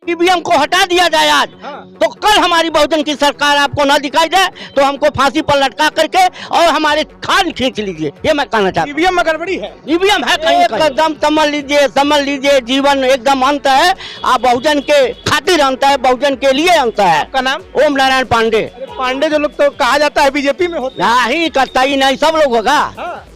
EVM को हटा दिया जाए आज। तो कल हमारी बहुजन की सरकार आपको ना दिखाई दे तो हमको फांसी पर लटका करके और हमारे खान खींच लीजिए, ये मैं कहना चाहता हूँ। ईवीएम में गड़बड़ी है, ईवीएम है कहीं एकदम समझ लीजिए जीवन एकदम अंत है। आप बहुजन के खातिर अंत है, बहुजन के लिए अंत है। आपका नाम? ओम नारायण पांडे। पांडे जो लोग तो कहा जाता है बीजेपी में होते हैं। नहीं करता ही नहीं, सब लोग होगा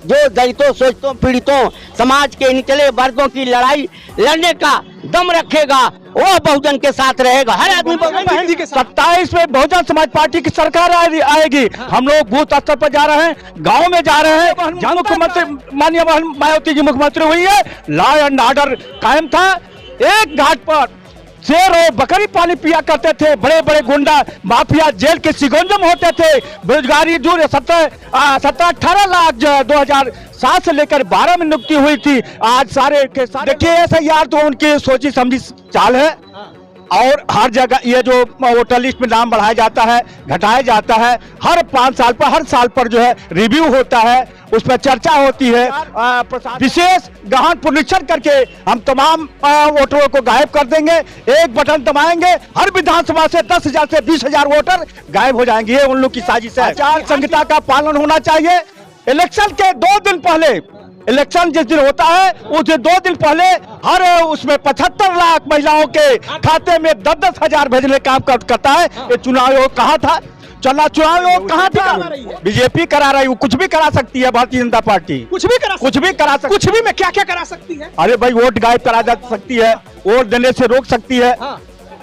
जो दलितों शोषितों पीड़ितों समाज के निचले वर्गों की लड़ाई लड़ने का दम रखेगा वो बहुजन के साथ रहेगा। हर आदमी बहन जी के साथ। 27 में बहुजन समाज पार्टी की सरकार आएगी। हम लोग बूथ स्तर पर जा रहे हैं, गांव में जा रहे हैं। जहाँ मुख्यमंत्री माननीय मायावती जी मुख्यमंत्री हुई है, लॉ एंड ऑर्डर कायम था। एक घाट पर शेर और बकरी पानी पिया करते थे, बड़े बड़े गुंडा माफिया जेल के सिगंजम होते थे। बेरोजगारी दूर 17-18 लाख 2007 से लेकर 12 में नियुक्ति हुई थी। आज सारे के सारे देखिए ऐसा यार तो उनकी सोची समझी चाल है। और हर जगह ये जो वोटर लिस्ट में नाम बढ़ाया जाता है घटाया जाता है, हर 5 साल पर हर साल पर जो है रिव्यू होता है, उस पर चर्चा होती है। विशेष गहन पुनरीक्षण करके हम तमाम वोटरों को गायब कर देंगे। एक बटन दबाएंगे, हर विधानसभा से 10,000 से 20,000 वोटर गायब हो जाएंगे। ये उन लोग की साजिश है। आचार संहिता का पालन होना चाहिए। इलेक्शन के 2 दिन पहले, इलेक्शन जिस दिन होता है उस दिन 2 दिन पहले हर उसमें 75 लाख महिलाओं के खाते में 10-10 हजार भेजने काम करता है। ये चुनाव आयोग कहाँ था? चुनाव आयोग कहाँ था? बीजेपी करा रही है। कुछ भी करा सकती है भारतीय जनता पार्टी, कुछ भी करा सकती। कुछ भी में क्या क्या करा सकती है? अरे भाई वोट गायब करा जा सकती है, वोट देने से रोक सकती है।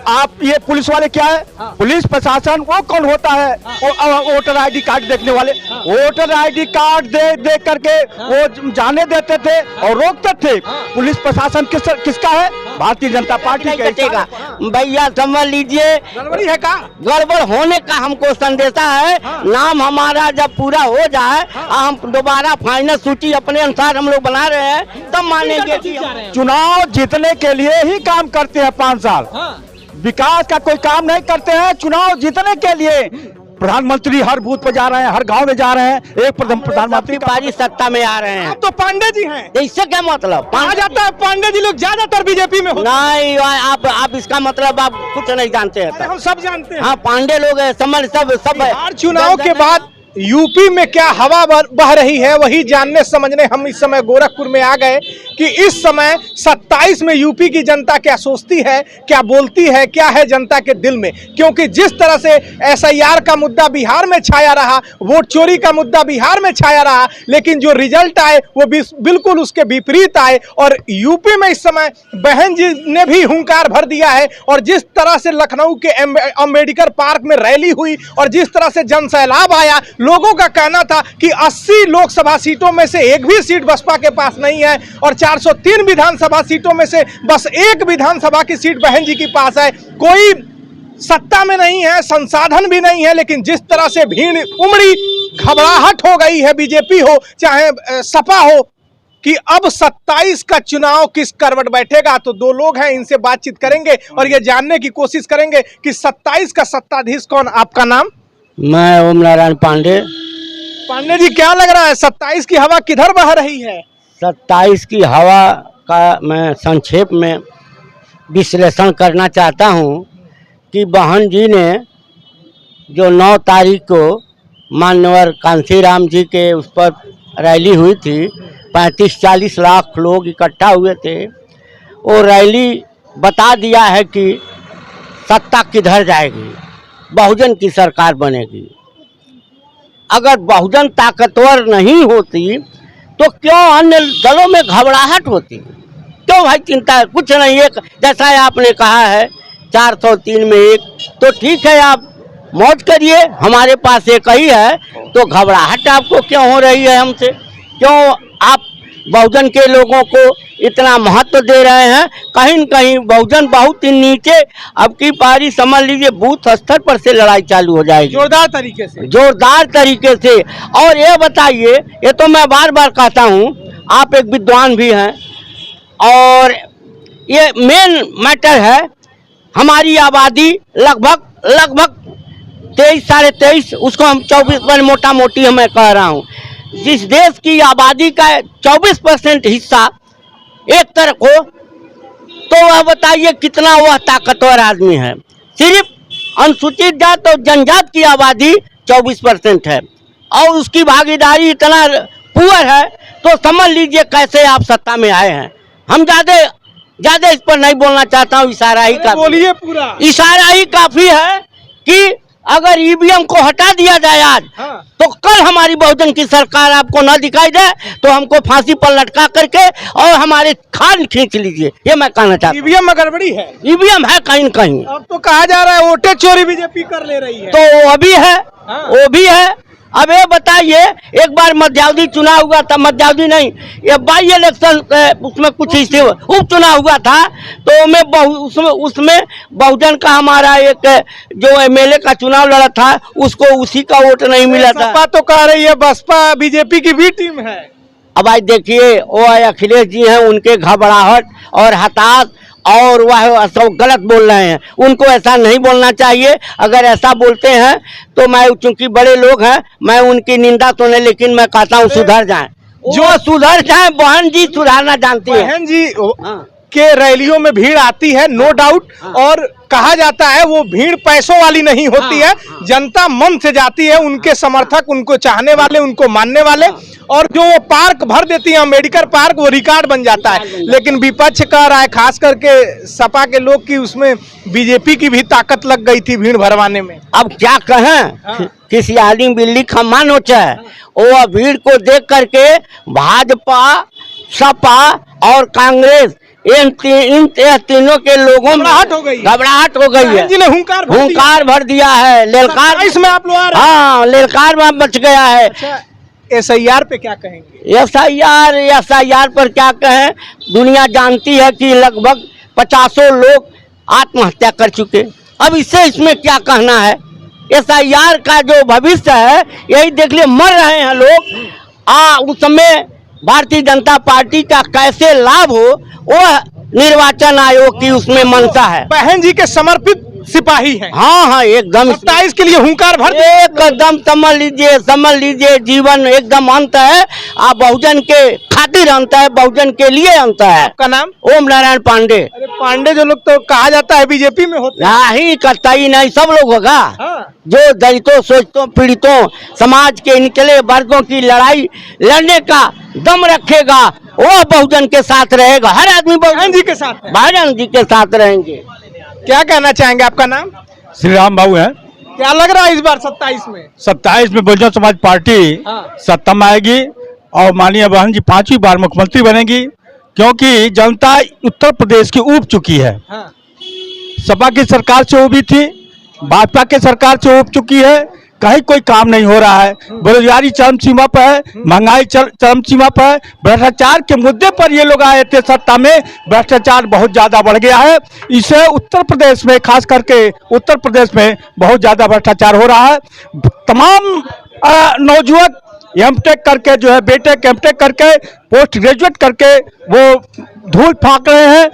आप ये पुलिस वाले क्या है? पुलिस प्रशासन वो कौन होता है? वोटर आईडी कार्ड देखने वाले। वोटर आईडी कार्ड दे करके वो जाने देते थे और रोकते थे। पुलिस प्रशासन किसका है? भारतीय जनता पार्टी का। भैया समझ लीजिए गड़बड़ी है का? गड़बड़ होने का हमको संदेशा है। नाम हमारा जब पूरा हो जाए, हम दोबारा फाइनल सूची अपने अनुसार हम लोग बना रहे हैं, तब मानेंगे कि चुनाव जीतने के लिए ही काम करते हैं 5 साल। विकास का कोई काम नहीं करते हैं। चुनाव जीतने के लिए प्रधानमंत्री हर बूथ पर जा रहे हैं, हर गांव में जा रहे हैं। एक प्रधानमंत्री पारी सत्ता में आ रहे हैं। अब तो पांडे जी हैं। इससे क्या मतलब? कहा जाता है पांडे जी लोग ज्यादातर बीजेपी में होते हैं। नहीं, आप इसका मतलब आप कुछ नहीं जानते हैं। हम सब जानते हैं। हाँ, पांडे लोग समझ सब बिहार चुनाव के बाद यूपी में क्या हवा बह रही है वही जानने समझने हम इस समय गोरखपुर में आ गए कि इस समय 27 में यूपी की जनता क्या सोचती है, क्या बोलती है, क्या है जनता के दिल में। क्योंकि जिस तरह से SIR का मुद्दा बिहार में छाया रहा, वोट चोरी का मुद्दा बिहार में छाया रहा, लेकिन जो रिजल्ट आए वो बिल्कुल उसके विपरीत आए। और यूपी में इस समय बहन जी ने भी हुंकार भर दिया है। और जिस तरह से लखनऊ के अम्बेडकर पार्क में रैली हुई और जिस तरह से जनसैलाब आया, लोगों का कहना था कि 80 लोकसभा सीटों में से एक भी सीट बसपा के पास नहीं है और 403 विधानसभा सीटों में से बस एक विधानसभा की सीट बहन जी के पास है। कोई सत्ता में नहीं है, संसाधन भी नहीं है, लेकिन जिस तरह से भीड़ उमड़ी, घबराहट हो गई है, बीजेपी हो चाहे सपा हो, कि अब 27 का चुनाव किस करवट बैठेगा। तो 2 लोग हैं, इनसे बातचीत करेंगे और ये जानने की कोशिश करेंगे कि 27 का सत्ताधीश कौन। आपका नाम? मैं ओम नारायण पांडे। पांडे जी क्या लग रहा है 27 की हवा किधर बह रही है? 27 की हवा का मैं संक्षेप में विश्लेषण करना चाहता हूं कि बहन जी ने जो 9 तारीख को मान्यवर कांसीराम जी के उस पर रैली हुई थी, 35-40 लाख लोग इकट्ठा हुए थे। वो रैली बता दिया है कि सत्ता किधर जाएगी, बहुजन की सरकार बनेगी। अगर बहुजन ताकतवर नहीं होती तो क्यों अन्य दलों में घबराहट होती? क्यों भाई चिंता है? कुछ नहीं, एक जैसा आपने कहा है 403 में 1, तो ठीक है, आप मौज करिए, हमारे पास एक ही है। तो घबराहट आपको क्यों हो रही है हमसे? क्यों आप बहुजन के लोगों को इतना महत्व दे रहे हैं? कहीं न कहीं बहुजन बहुत ही नीचे। अब की पारी समझ लीजिए बूथ स्तर पर से लड़ाई चालू हो जाएगी, जोरदार तरीके से। और ये बताइए, ये तो मैं बार बार कहता हूँ, आप एक विद्वान भी हैं और ये मेन मैटर है। हमारी आबादी लगभग 23-23.5, उसको हम 24 पर मोटा मोटी मैं कह रहा हूँ। जिस देश की आबादी का 24% हिस्सा एक तरफ हो तो वह बताइए कितना वह ताकतवर आदमी है। सिर्फ अनुसूचित जात और जनजात की आबादी 24% है और उसकी भागीदारी इतना पुअर है, तो समझ लीजिए कैसे आप सत्ता में आए हैं। हम ज्यादा इस पर नहीं बोलना चाहता हूँ, इशारा ही काफी, बोलिए पूरा इशारा ही काफी है कि अगर ईवीएम को हटा दिया जाए आज, हाँ। तो कल हमारी बहुजन की सरकार आपको न दिखाई दे तो हमको फांसी पर लटका करके और हमारे खान खींच लीजिए, ये मैं कहना चाहता हूँ। ईवीएम में गड़बड़ी है, ईवीएम है कहीं न कहीं, अब तो कहा जा रहा है वोटे चोरी बीजेपी कर ले रही है। तो वो भी है, हाँ। वो भी है। अब ये बताइए, एक बार मध्यावधि चुनाव हुआ था, मध्यावधि नहीं, ये बाई इलेक्शन उसमें कुछ हिस्से उपचुनाव हुआ था, तो उसमें बहुजन का हमारा एक जो एमएलए का चुनाव लड़ा था, उसको उसी का वोट नहीं मिला था। सपा तो कह रही है बसपा बीजेपी की भी टीम है। अब आज देखिए, वो अखिलेश जी हैं, उनके घबराहट और हताश और वह सब गलत बोल रहे हैं, उनको ऐसा नहीं बोलना चाहिए। अगर ऐसा बोलते हैं तो मैं, चूंकि बड़े लोग हैं, मैं उनकी निंदा तो नहीं, लेकिन मैं कहता हूँ सुधर जाएं, जो सुधर जाएं। बहन जी सुधारना जानती है। बहन जी हाँ। के रैलियों में भीड़ आती है, नो डाउट, और कहा जाता है वो भीड़ पैसों वाली नहीं होती है, जनता मन से जाती है, उनके समर्थक, उनको चाहने वाले, उनको मानने वाले, और जो वो पार्क भर देती है, अम्बेडकर पार्क, वो रिकॉर्ड बन जाता है। लेकिन विपक्ष कह रहा है, खास करके सपा के लोग, की उसमें बीजेपी की भी ताकत लग गई थी भीड़ भरवाने में। अब क्या कहें, किसी आदमी बिल्ली खम्मा नोचा है, वो भीड़ को देख करके भाजपा, सपा और कांग्रेस, इन तीनों के लोगों में घबराहट हो गई है। जी ने हुंकार भर दिया है, ललकार इसमें आप लोग आ रहे हैं। हाँ, ललकार में बच गया है। SIR पे क्या कहेंगे? SIR पर क्या कहें, दुनिया जानती है कि लगभग 50 लोग आत्महत्या कर चुके। अब इसमें क्या कहना है। SIR का जो भविष्य है, यही देख लिए, मर रहे हैं लोग। उस समय भारतीय जनता पार्टी का कैसे लाभ हो, वह निर्वाचन आयोग की उसमें मनसा है। बहन जी के समर्पित सिपाही हैं। हाँ, एकदम 27 के लिए हुंकार भर, एकदम समझ लीजिए जीवन एकदम अंत है। आप बहुजन के खातिर अंत है, बहुजन के लिए अंत है। आपका नाम? ओम नारायण पांडे। अरे पांडे जो लोग तो कहा जाता है बीजेपी में होते हैं। नहीं, कतई नहीं, सब लोग होगा। जो दलितों, शोषितों, पीड़ितों, समाज के निचले वर्गों की लड़ाई लड़ने का दम रखेगा, वो बहुजन के साथ रहेगा। हर आदमी बहुजन जी के साथ, बहुजन जी के साथ रहेंगे। क्या कहना चाहेंगे? आपका नाम? श्री राम बाबू है। क्या लग रहा है इस बार 27 में? 27 में बहुजन समाज पार्टी सत्ता में आएगी और माननीय बहन जी 5वीं बार मुख्यमंत्री बनेगी, क्योंकि जनता उत्तर प्रदेश की ऊब चुकी है। सपा की सरकार से ऊबी थी, भाजपा के सरकार से ऊब चुकी है, कहीं कोई काम नहीं हो रहा है, बेरोजगारी चरम सीमा पर है, महंगाई चरम सीमा पर है, भ्रष्टाचार के मुद्दे पर ये लोग आए थे सत्ता में, भ्रष्टाचार बहुत ज्यादा बढ़ गया है। इसे उत्तर प्रदेश में, खास करके उत्तर प्रदेश में बहुत ज्यादा भ्रष्टाचार हो रहा है। तमाम नौजुवक एमटेक करके, जो है बीटेक एमटेक करके, पोस्ट ग्रेजुएट करके वो धूल फाँक रहे हैं,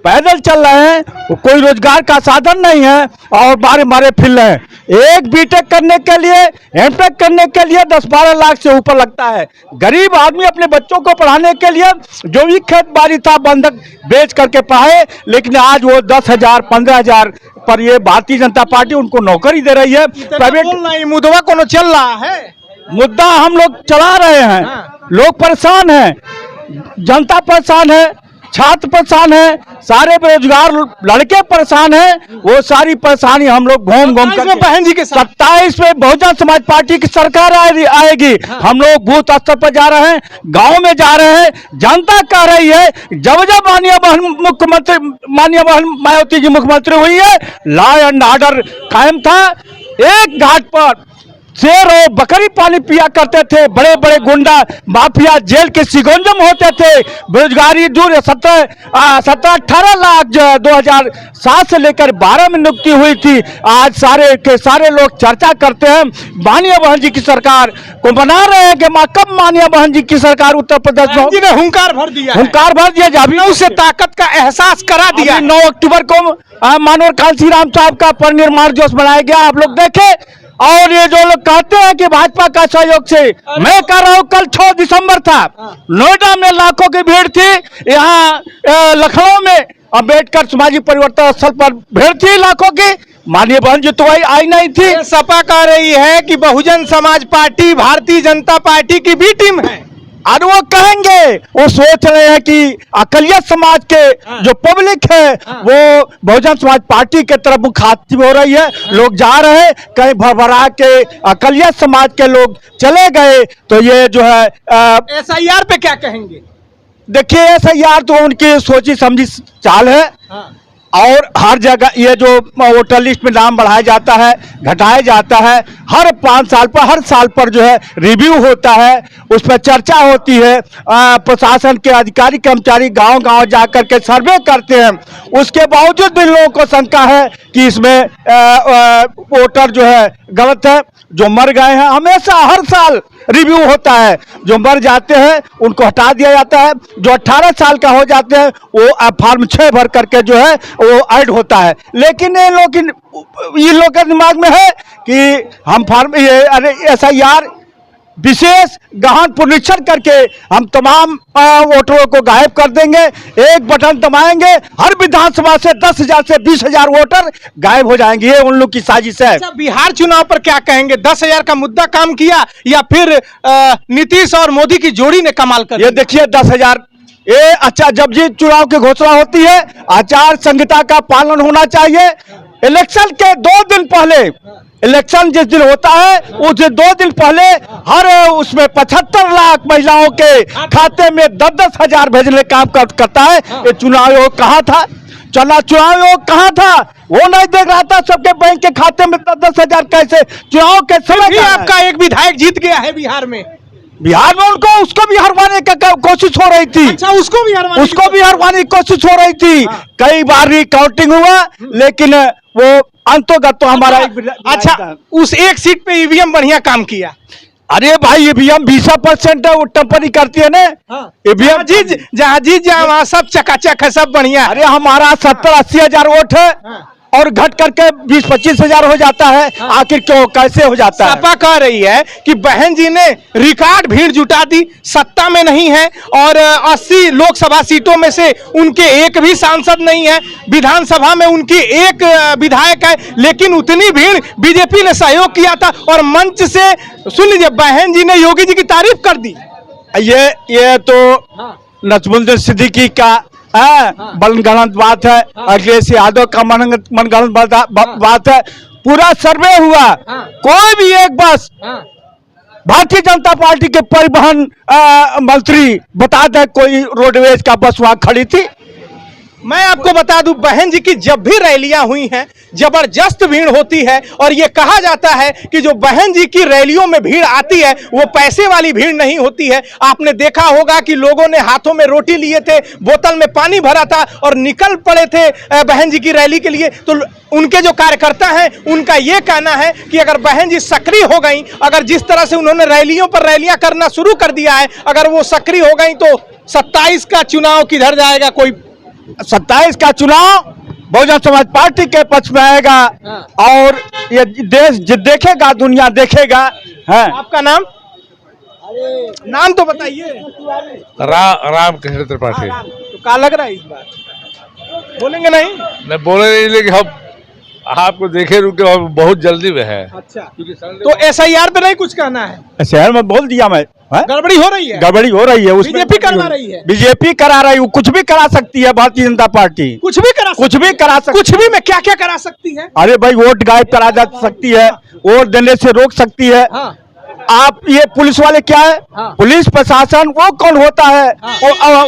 पैदल चल रहे हैं, कोई रोजगार का साधन नहीं है और मारे मारे फिर रहे हैं। एक बीटेक करने के लिए, एमटेक करने के लिए 10-12 लाख से ऊपर लगता है। गरीब आदमी अपने बच्चों को पढ़ाने के लिए जो भी खेत बाड़ी था बंधक बेच करके पढ़ाए, लेकिन आज वो 10,000 15,000 पर ये भारतीय जनता पार्टी उनको नौकरी दे रही है। प्राइवेट मुद्दा कौन चल रहा है? मुद्दा हम लोग चला रहे हैं। लोग परेशान हैं, जनता परेशान है, छात्र परेशान है, सारे बेरोजगार लड़के परेशान हैं। वो सारी परेशानी हम लोग घूम कर बहन जी के 27 में बहुजन समाज पार्टी की सरकार आएगी। हम लोग बूथ स्तर पर जा रहे हैं, गांव में जा रहे हैं, जनता कह रही है। जब माननीय बहन मायावती जी मुख्यमंत्री हुई है, लॉ एंड ऑर्डर कायम था। एक घाट पर शेर और बकरी पानी पिया करते थे, बड़े बड़े गुंडा माफिया जेल के सिगंजम होते थे, बेरोजगारी दूर। 17-18 लाख जो 2007 से लेकर 12 में नियुक्ति हुई थी। आज सारे के सारे लोग चर्चा करते हैं, माननीय बहन जी की सरकार को बना रहे हैं कि कब माननीय बहन जी की सरकार उत्तर प्रदेश में। जी ने हुंकार भर दिया, हुंकार भर दिया, अभी उसे ताकत का एहसास करा दिया। 9 अक्टूबर को मानवर कांसी राम साहब का परिनिर्माण दिवस मनाया गया, आप लोग देखे। और ये जो लोग कहते हैं कि भाजपा का सहयोग से, मैं कह रहा हूँ कल 6 दिसंबर था, नोएडा में लाखों की भीड़ थी, यहाँ लखनऊ में अंबेडकर सामाजिक परिवर्तन स्थल पर भीड़ थी लाखों की, माननीय बहन जी तो आई नहीं थी। सपा कह रही है कि बहुजन समाज पार्टी भारतीय जनता पार्टी की बी टीम है। और वो कहेंगे, वो सोच रहे हैं कि अकलियत समाज के जो पब्लिक है वो बहुजन समाज पार्टी के तरफ मुखातिब हो रही है। लोग जा रहे हैं, कहीं भरभरा के अकलियत समाज के लोग चले गए, तो ये जो है SIR पे क्या कहेंगे? देखिए SIR तो उनकी सोची समझी चाल है। और हर जगह ये जो वोटर लिस्ट में नाम बढ़ाया जाता है, घटाया जाता है, हर 5 साल पर, हर साल पर जो है रिव्यू होता है, उस पर चर्चा होती है। प्रशासन के अधिकारी कर्मचारी गांव-गांव जाकर के सर्वे करते हैं। उसके बावजूद भी लोगों को शंका है कि इसमें वोटर जो है गलत है। जो मर गए हैं हमेशा हर साल रिव्यू होता है, जो मर जाते हैं उनको हटा दिया जाता है, जो 18 साल का हो जाते हैं वो फॉर्म 6 भर करके जो है वो ऐड होता है। लेकिन ये लोग के दिमाग में है कि हम फॉर्म SIR विशेष गहन पुनरीक्षण करके हम तमाम वोटरों को गायब कर देंगे। एक बटन दबाएंगे, हर विधानसभा से 10,000 से 20,000 वोटर गायब हो जाएंगे। ये उन लोग की साजिश है। अच्छा, बिहार चुनाव पर क्या कहेंगे? 10,000 का मुद्दा काम किया या फिर नीतीश और मोदी की जोड़ी ने कमाल कर? ये देखिए 10,000 ये अच्छा, जब जी चुनाव की घोषणा होती है आचार संहिता का पालन होना चाहिए। इलेक्शन के 2 दिन पहले, इलेक्शन जिस दिन होता है उस दिन 2 दिन पहले हर उसमें 75 लाख महिलाओं के खाते में 10-10 हजार भेजने काम करता है। ये चुनाव आयोग कहाँ था? चुनाव आयोग कहाँ था? वो नहीं देख रहा था सबके बैंक के खाते में 10-10 हजार कैसे? चुनाव के समय भी आपका एक विधायक जीत गया है बिहार में उनको उसको भी हरवाने की कोशिश हो रही थी। अच्छा, उसको भी हरवाने की कोशिश हो रही थी। कई बार रिकाउंटिंग हुआ, लेकिन वो अंतोगत तो हमारा अच्छा, उस एक सीट पे ईवीएम बढ़िया काम किया। अरे भाई ईवीएम 20% है, वो टम्परी करती है ना। ईवीएम जहाँ वहाँ सब चकाचक है, सब बढ़िया। अरे हमारा 70-80 हजार वोट है और घट करके 20-25 हजार हो जाता है। आखिर क्यों, कैसे हो जाता है? सपा कह रही है कि बहन जी ने रिकॉर्ड भीड़ जुटा दी, सत्ता में नहीं है और 80 लोकसभा सीटों में से उनके एक भी सांसद नहीं है, विधानसभा में उनकी एक विधायक है, लेकिन उतनी भीड़ बीजेपी ने सहयोग किया था। और मंच से सुन लीजिए, बहन जी ने योगी जी की तारीफ कर दी। ये तो नजमुद्दीन सिद्दीकी का मनगढ़ंत बात है, अखिलेश यादव का मनगढ़ंत बात है। पूरा सर्वे हुआ, कोई भी एक बस भारतीय जनता पार्टी के परिवहन मंत्री बता दे कोई रोडवेज का बस वहां खड़ी थी? मैं आपको बता दूं, बहन जी की जब भी रैलियां हुई हैं जबरदस्त भीड़ होती है। और ये कहा जाता है कि जो बहन जी की रैलियों में भीड़ आती है वो पैसे वाली भीड़ नहीं होती है। आपने देखा होगा कि लोगों ने हाथों में रोटी लिए थे, बोतल में पानी भरा था और निकल पड़े थे बहन जी की रैली के लिए। तो उनके जो कार्यकर्ता हैं उनका ये कहना है कि अगर बहन जी सक्रिय हो गई, अगर जिस तरह से उन्होंने रैलियों पर रैलियां करना शुरू कर दिया है, अगर वो सक्रिय हो गई तो 27 का चुनाव किधर जाएगा? कोई 27 का चुनाव बहुजन समाज पार्टी के पक्ष में आएगा और ये देश देखेगा, दुनिया देखेगा। है आपका नाम? नाम तो बताइए। राम कृष्ण त्रिपाठी। तो क्या लग रहा है इस बार? बोलेंगे नहीं? नहीं बोले नहीं, लेकिन हम आपको देखे रुके और बहुत जल्दी में है। अच्छा, तो SIR पे नहीं कुछ कहना है? शहर में बोल दिया मैं, गड़बड़ी हो रही है। गड़बड़ी हो रही है, उसमें बीजेपी करवा रही है। बीजेपी करा रही है, कुछ भी करा सकती है भारतीय जनता पार्टी। कुछ भी करा सकती। कुछ भी में क्या क्या करा सकती है? अरे भाई, वोट गायब करा जा सकती है, वोट देने से रोक सकती है। आप ये पुलिस वाले क्या है? पुलिस प्रशासन वो कौन होता है?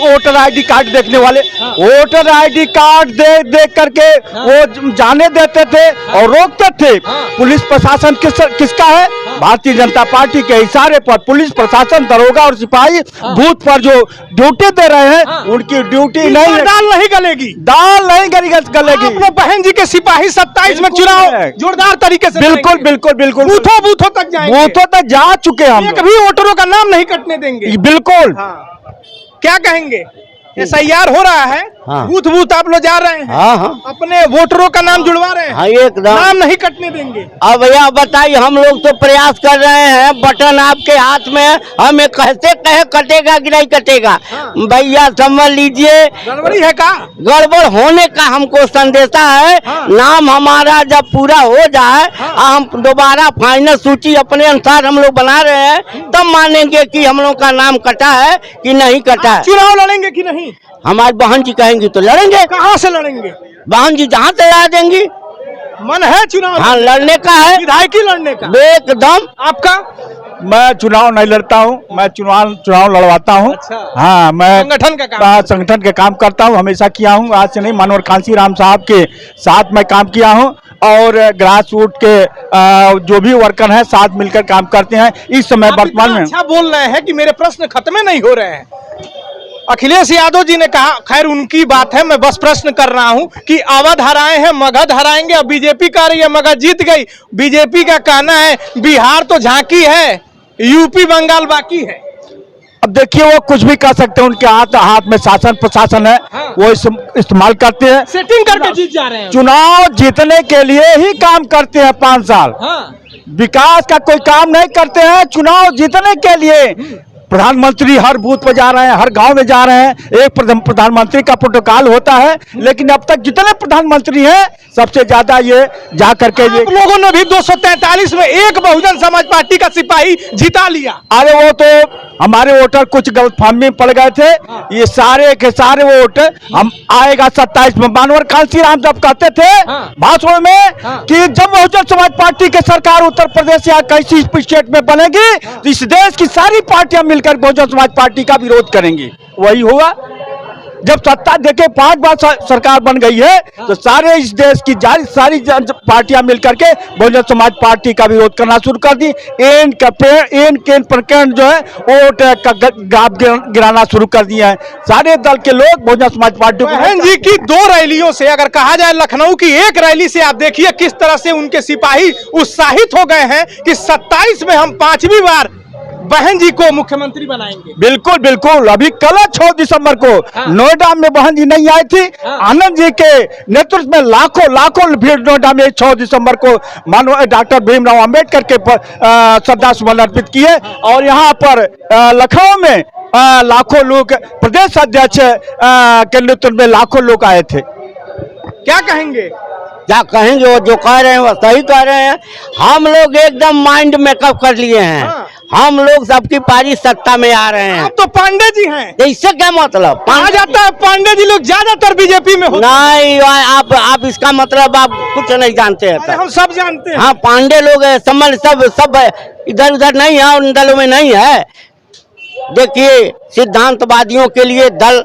वोटर ID कार्ड देखने वाले। वोटर ID कार्ड देख करके वो जाने देते थे और रोकते थे। पुलिस प्रशासन किसका है? भारतीय जनता पार्टी के इशारे पर पुलिस प्रशासन, दरोगा और सिपाही बूथ पर जो ड्यूटी दे रहे हैं उनकी ड्यूटी नहीं है। दाल नहीं गलेगी, दाल नहीं गलेगी। अपने बहन जी के सिपाही 27 में चुनाव जोरदार तरीके से बिल्कुल बूथों तक जाएंगे, बूथों तक जा चुके हम। एक भी वोटरों का नाम नहीं कटने देंगे। बिल्कुल। क्या कहेंगे? SIR हो रहा है, हाँ। बूथ बूथ आप लोग जा रहे हैं, हाँ हाँ अपने वोटरों का नाम जुड़वा रहे हैं, हाँ एकदम। नाम नहीं कटने देंगे। अब भैया बताइए, हम लोग तो प्रयास कर रहे हैं, बटन आपके हाथ में है, हमें कहते कहे कटेगा कि नहीं कटेगा। हाँ। भैया समझ लीजिए, गड़बड़ी है का? गड़बड़ होने का हमको संदेशा है। हाँ। नाम हमारा जब पूरा हो जाए, हाँ। हम दोबारा फाइनल सूची अपने अनुसार हम लोग बना रहे हैं, तब मानेंगे कि हम लोग का नाम कटा है कि नहीं कटा है। चुनाव लड़ेंगे कि नहीं? हमारी बहन जी कहेंगी तो लड़ेंगे, कहाँ से लड़ेंगे? बहन जी जहाँ से लड़ा देंगी। मन है चुनाव? हाँ लड़ने का है, विधायकी लड़ने का। एकदम। आपका? मैं चुनाव नहीं लड़ता हूँ, मैं चुनाव लड़वाता हूँ। अच्छा। हाँ, मैं संगठन का काम? संगठन के काम करता हूँ, हमेशा किया हूँ, आज से नहीं। मनोहर कांसी राम साहब के साथ मैं काम किया हूँ और ग्रास रूट के जो भी वर्कर हैं साथ मिलकर काम करते हैं। इस समय आप वर्तमान इतना में अच्छा बोल रहे हैं कि मेरे प्रश्न खत्म नहीं हो रहे हैं। अखिलेश यादव जी ने कहा, खैर उनकी बात है, मैं बस प्रश्न कर रहा हूं कि अवध हराए हैं, मगध हराएंगे। अब बीजेपी कह रही है मगध जीत गई। बीजेपी का कहना है बिहार तो झांकी है, यूपी बंगाल बाकी है। अब देखिए, वो कुछ भी कर सकते हैं, उनके हाथ में शासन प्रशासन है। हाँ। वो इस्तेमाल करते हैं, सेटिंग करके जीत जा रहे हैं। चुनाव जीतने के लिए ही काम करते हैं 5 साल। हाँ। विकास का कोई काम नहीं करते हैं, चुनाव जीतने के लिए। प्रधानमंत्री हर बूथ पर जा रहे हैं, हर गांव में जा रहे हैं। एक प्रधानमंत्री का प्रोटोकॉल होता है, लेकिन अब तक जितने प्रधानमंत्री हैं सबसे ज्यादा ये जा करके ये आप लोगों ने भी 243 में एक बहुजन समाज पार्टी का सिपाही जिता लिया। अरे वो तो हमारे वोटर कुछ गलतफहमी में पड़ गए थे। ये सारे के सारे वोट हम आएगा 27 में। मनोहर कांसी राम जब कहते थे हाँ। भाषण में कि जब बहुजन समाज पार्टी की सरकार उत्तर प्रदेश या किसी स्टेट में बनेगी तो इस देश की सारी पार्टियां मिलकर बहुजन समाज पार्टी का विरोध करेंगी। वही हुआ। जब सत्ता देखे 5 बार सरकार बन गई है तो सारे इस देश की सारी पार्टियां मिलकर के बहुजन समाज पार्टी का विरोध करना शुरू कर दी। एन प्रकरण जो है वोट का ग्राफ गिराना शुरू कर दिया है। सारे दल के लोग बहुजन समाज पार्टी को। बहन जी की 2 रैलियों से, अगर कहा जाए लखनऊ की 1 रैली से, आप देखिए किस तरह से उनके सिपाही उत्साहित हो गए हैं कि 27 में हम 5वीं बार बहन जी को मुख्यमंत्री बनाएंगे। बिल्कुल बिल्कुल। अभी कल 6 दिसंबर को नोएडा में बहन जी नहीं आई थी। आनंद जी के नेतृत्व में लाखों भीड़ नोएडा में 6 दिसंबर को मानव डॉक्टर भीमराव अंबेडकर के श्रद्धा सुमन अर्पित किए। और यहाँ पर लखनऊ में लाखों लोग, प्रदेश अध्यक्ष के नेतृत्व में लाखों लोग आए थे। क्या कहेंगे? क्या कहेंगे, वो जो कह रहे हैं वो सही कह रहे हैं। हम लोग एकदम माइंड मेकअप कर लिए हैं। हाँ। हम लोग सबकी पारी सत्ता में आ रहे हैं। आप तो पांडे जी हैं। तो इससे क्या मतलब? कहा जाता है पांडे जी लोग ज्यादातर बीजेपी में होते हैं। नहीं, आप इसका मतलब आप कुछ नहीं जानते हैं। अरे हम सब जानते हैं। हाँ, पांडे लोग समझ सब इधर उधर नहीं है, उन दलों में नहीं है। देखिए, सिद्धांतवादियों के लिए दल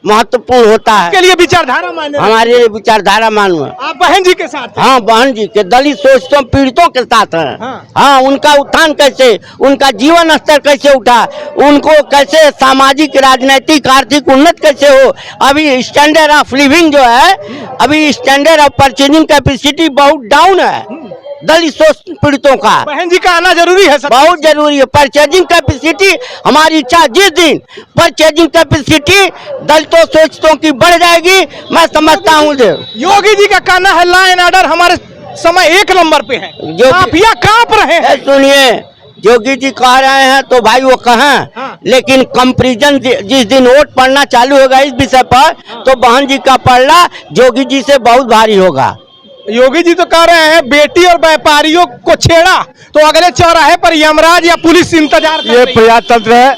महत्वपूर्ण होता है, के लिए विचारधारा मायने हमारे लिए विचारधारा मानू है। आप बहन जी के साथ हैं। हाँ, बहन जी के दलित शोषितों पीड़ितों के साथ हैं। हाँ, उनका उत्थान कैसे, उनका जीवन स्तर कैसे उठा, उनको कैसे सामाजिक, राजनीतिक, आर्थिक उन्नत कैसे हो। अभी स्टैंडर्ड ऑफ लिविंग जो है, अभी स्टैंडर्ड ऑफ परचेजिंग कैपेसिटी बहुत डाउन है दलित शोषित पीड़ितों का। बहन जी का आना जरूरी है सर। बहुत जरूरी है। परचेजिंग कैपेसिटी, हमारी इच्छा जिस दिन परचेजिंग कैपेसिटी दलितों शोषितों की बढ़ जाएगी, मैं समझता हूँ। योगी जी का कहना है लॉ एंड ऑर्डर हमारे समय 1 नंबर पे है, माफिया कांप रहे हैं। सुनिए, योगी जी कह रहे हैं तो भाई वो कहें, लेकिन कंपैरिजन जिस दिन वोट पड़ना चालू होगा इस विषय पर, तो बहन जी का पलड़ा योगी जी से बहुत भारी होगा। योगी जी तो कह रहे हैं बेटी और व्यापारियों को छेड़ा तो अगले चौराहे पर यमराज या पुलिस इंतजार कर रही है। ये प्रजातंत्र है।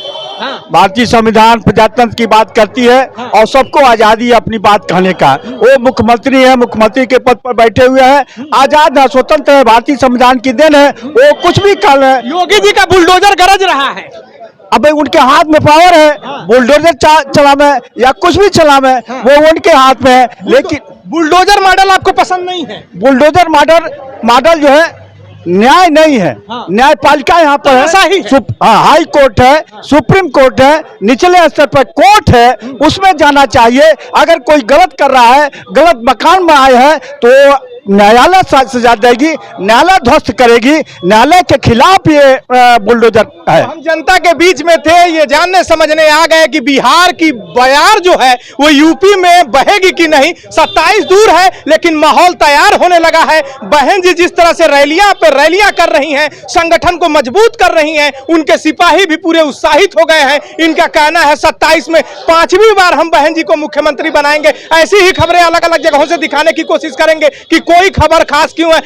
भारतीय संविधान प्रजातंत्र की बात करती है और सबको आजादी है अपनी बात कहने का। वो मुख्यमंत्री है, मुख्यमंत्री के पद पर बैठे हुए हैं, आजाद है, स्वतंत्र है, भारतीय संविधान की देन है, वो कुछ भी कर रहे हैं। योगी जी का बुलडोजर गरज रहा है। अब उनके हाथ में पावर है, बुलडोजर चलावे या कुछ भी चलावे, वो उनके हाथ में है। लेकिन बुलडोजर मॉडल आपको पसंद नहीं है? बुलडोजर मॉडल जो है न्याय नहीं है। न्यायपालिका यहाँ पर है, हाई कोर्ट है, सुप्रीम कोर्ट है, निचले स्तर पर कोर्ट है, उसमें जाना चाहिए। अगर कोई गलत कर रहा है, गलत मकान में आए हैं तो न्यायालय सजा देगी, न्यायालय ध्वस्त करेगी, न्यायालय के खिलाफ ये बुलडोजर है। हम जनता के बीच में थे, ये जानने समझने आ गए कि बिहार की बयार जो है वो यूपी में बहेगी कि नहीं। 27 दूर है लेकिन माहौल तैयार होने लगा है। बहन जी जिस तरह से रैलियां पे रैलियां कर रही हैं, संगठन को मजबूत कर रही हैं, उनके सिपाही भी पूरे उत्साहित हो गए हैं। इनका कहना है 27 में 5वीं बार हम बहन जी को मुख्यमंत्री बनाएंगे। ऐसी ही खबरें अलग अलग जगहों से दिखाने की कोशिश करेंगे कि कोई खबर खास क्यों है।